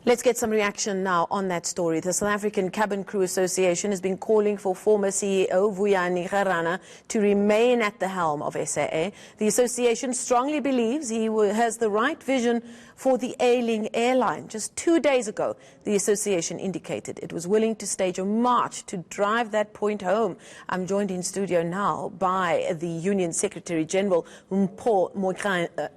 Let's get some reaction now on that story. The South African Cabin Crew Association has been calling for former CEO Vuyani Jarana to remain at the helm of SAA. The association strongly believes he has the right vision for the ailing airline. Just 2 days ago, the association indicated it was willing to stage a march to drive that point home. I'm joined in studio now by the Union Secretary General, Mpho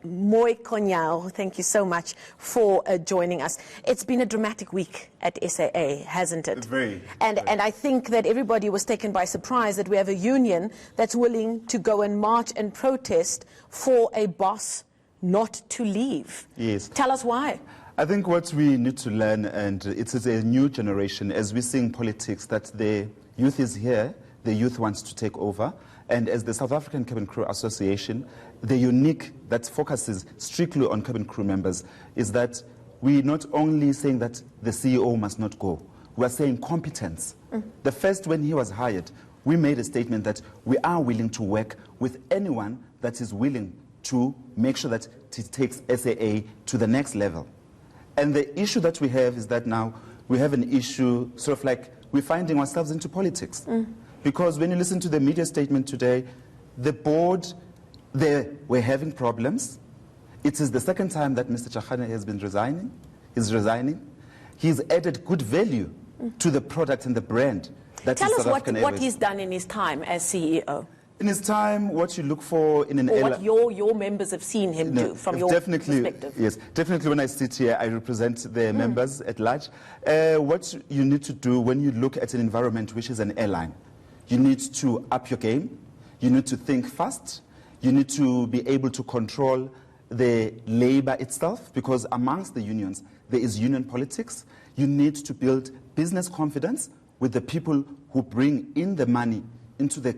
Moikonyao. Thank you so much for joining us. It's been a dramatic week at SAA, hasn't it? Very. And I think that everybody was taken by surprise that we have a union that's willing to go and march and protest for a boss not to leave. Yes. Tell us why. I think what we need to learn, and it is a new generation, as we see in politics, that the youth is here, the youth wants to take over. And as the South African Cabin Crew Association, the unique that focuses strictly on cabin crew members is that we're not only saying that the CEO must not go, we're saying competence. The first, when he was hired, we made a statement that we are willing to work with anyone that is willing to make sure that it takes SAA to the next level. And the issue that we have is that now we have an issue, sort of like we're finding ourselves into politics. Because when you listen to the media statement today, the board, they were having problems. It is the second time that Mr. Jarana has been resigning. He's resigning. He's added good value to the product and the brand. That Tell is us South African what Airways. he's done in his time as CEO. In his time, what you look for in an Or airline... what your members have seen him do from your perspective. Yes, definitely when I sit here, I represent the members at large. What you need to do when you look at an environment which is an airline, you need to up your game, you need to think fast, you need to be able to control the labor itself, because amongst the unions, there is union politics. You need to build business confidence with the people who bring in the money into the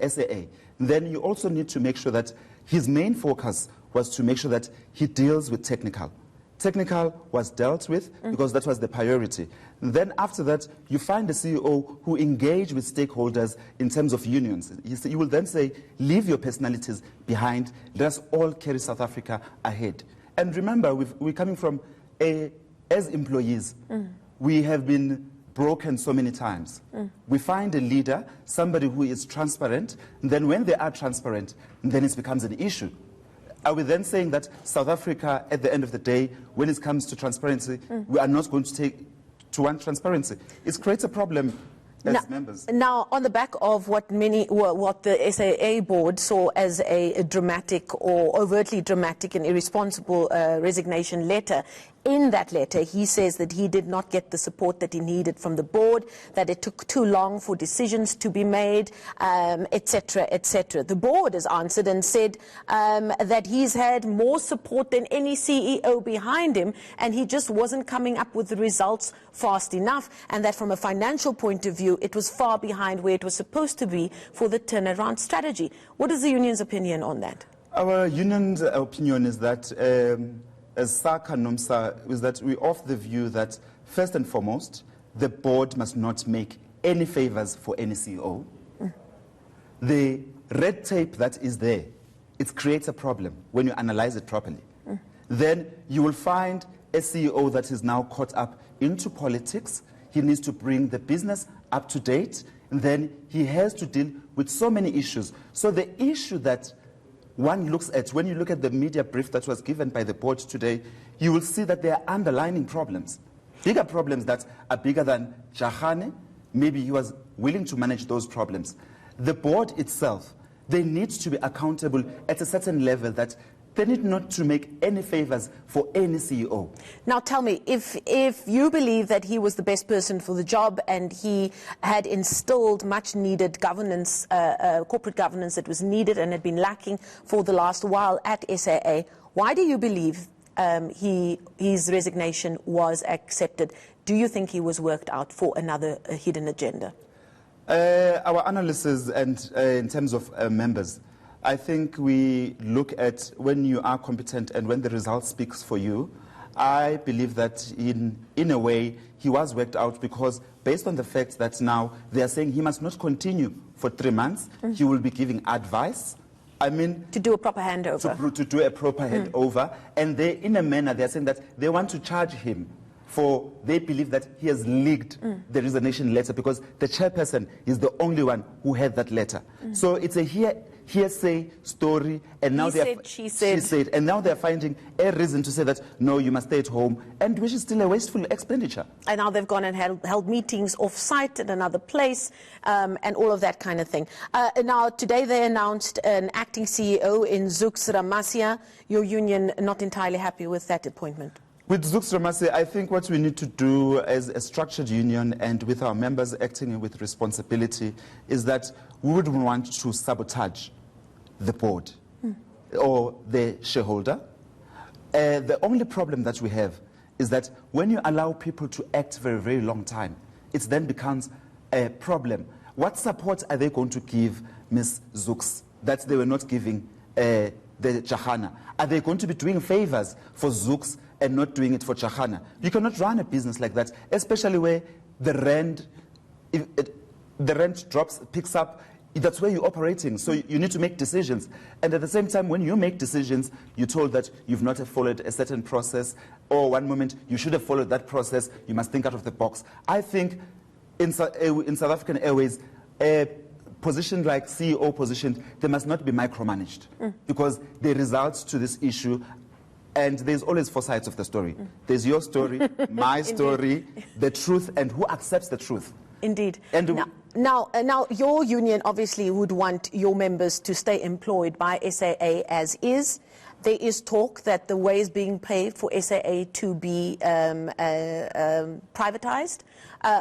SAA. Then you also need to make sure that his main focus was to make sure that he deals with technical. Technical was dealt with because that was the priority. And then after that, you find the CEO who engage with stakeholders in terms of unions. You will then say, leave your personalities behind. Let us all carry South Africa ahead. And remember, we're coming from as employees, we have been broken so many times. We find a leader, somebody who is transparent, and then when they are transparent, then it becomes an issue. Are we then saying that South Africa, at the end of the day, when it comes to transparency, we are not going to want transparency? It creates a problem as members. Now, on the back of what the SAA board saw as a dramatic or overtly dramatic and irresponsible resignation letter, in that letter, he says that he did not get the support that he needed from the board, that it took too long for decisions to be made, etc., etc. The board has answered and said that he's had more support than any CEO behind him, and he just wasn't coming up with the results fast enough, and that from a financial point of view, it was far behind where it was supposed to be for the turnaround strategy. What is the union's opinion on that? Our union's opinion is that as SACA NOMSA, is that we're of the view that, first and foremost, the board must not make any favors for any CEO. The red tape that is there, it creates a problem when you analyze it properly. Then you will find a CEO that is now caught up into politics. He needs to bring the business up to date, and then he has to deal with so many issues. So the issue that one looks at, when you look at the media brief that was given by the board today, you will see that there are underlying problems. Bigger problems that are bigger than Jarana. Maybe he was willing to manage those problems. The board itself, they need to be accountable at a certain level, that they need not to make any favors for any CEO. Now tell me, if you believe that he was the best person for the job and he had instilled much needed governance, corporate governance that was needed and had been lacking for the last while at SAA, why do you believe his resignation was accepted? Do you think he was worked out for another hidden agenda? Our analysis and in terms of members, I think we look at when you are competent and when the result speaks for you. I believe that in a way he was worked out, because based on the fact that now they are saying he must not continue for 3 months, he will be giving advice. I mean, to do a proper handover. To do a proper handover, and they, in a manner, they are saying that they want to charge him for they believe that he has leaked the resignation letter because the chairperson is the only one who had that letter. So it's a hearsay story, and now she said, and now they're finding a reason to say that no, you must stay at home, and which is still a wasteful expenditure. And now they've gone and held meetings off-site at another place, and all of that kind of thing. Now, today they announced an acting CEO in Zux Ramasia. Your union not entirely happy with that appointment? With Zux Ramasia, I think what we need to do as a structured union and with our members acting with responsibility is that we wouldn't want to sabotage the board or the shareholder. The only problem that we have is that when you allow people to act for a very long time, it then becomes a problem. What support are they going to give Ms. Zux that they were not giving the Jarana? Are they going to be doing favors for Zux and not doing it for Jarana? You cannot run a business like that, especially where the rent, the rent picks up. That's where you're operating, so you need to make decisions. And at the same time, when you make decisions, you're told that you've not followed a certain process, or one moment you should have followed that process, you must think out of the box. I think in South African Airways, a position like CEO position, they must not be micromanaged, because the results to this issue, and there's always four sides of the story. There's your story, my story, the truth, and who accepts the truth. Indeed. And now, your union obviously would want your members to stay employed by SAA as is. There is talk that the way is being paid for SAA to be privatized.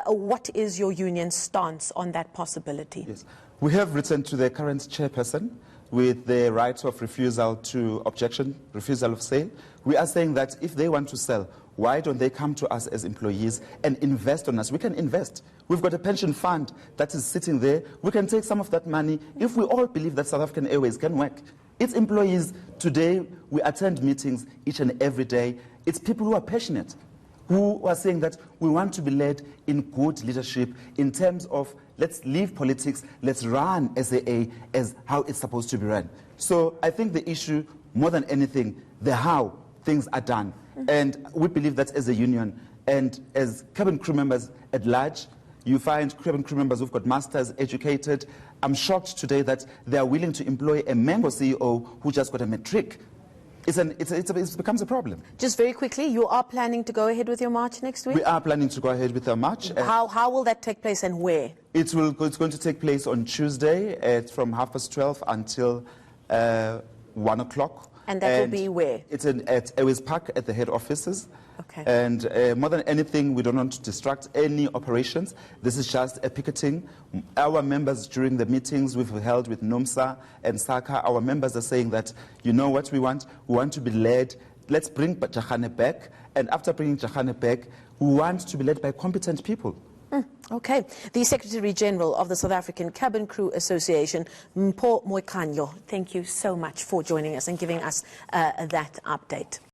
What is your union's stance on that possibility? Yes. We have written to the current chairperson with the right of refusal to objection, refusal of sale. We are saying that if they want to sell, why don't they come to us as employees and invest on us? We can invest. We've got a pension fund that is sitting there. We can take some of that money if we all believe that South African Airways can work. It's employees. Today, we attend meetings each and every day. It's people who are passionate, who are saying that we want to be led in good leadership in terms of let's leave politics, let's run SAA as how it's supposed to be run. So I think the issue, more than anything, the how things are done. And we believe that as a union and as cabin crew members at large, you find cabin crew members who've got masters, educated. I'm shocked today that they are willing to employ a Mango CEO who just got a matric. It becomes a problem. Just very quickly, you are planning to go ahead with your march next week? We are planning to go ahead with our march. How will that take place and where? It's going to take place on Tuesday from 12:30 until 1 o'clock. And that will be where? It's at Airways Park at the head offices. Okay. And more than anything, we don't want to distract any operations. This is just a picketing. Our members during the meetings we've held with NUMSA and SACA, our members are saying that, you know what we want? We want to be led. Let's bring Jarana back. And after bringing Jarana back, we want to be led by competent people. Okay. The Secretary General of the South African Cabin Crew Association, Mpho Moikanyo, thank you so much for joining us and giving us that update.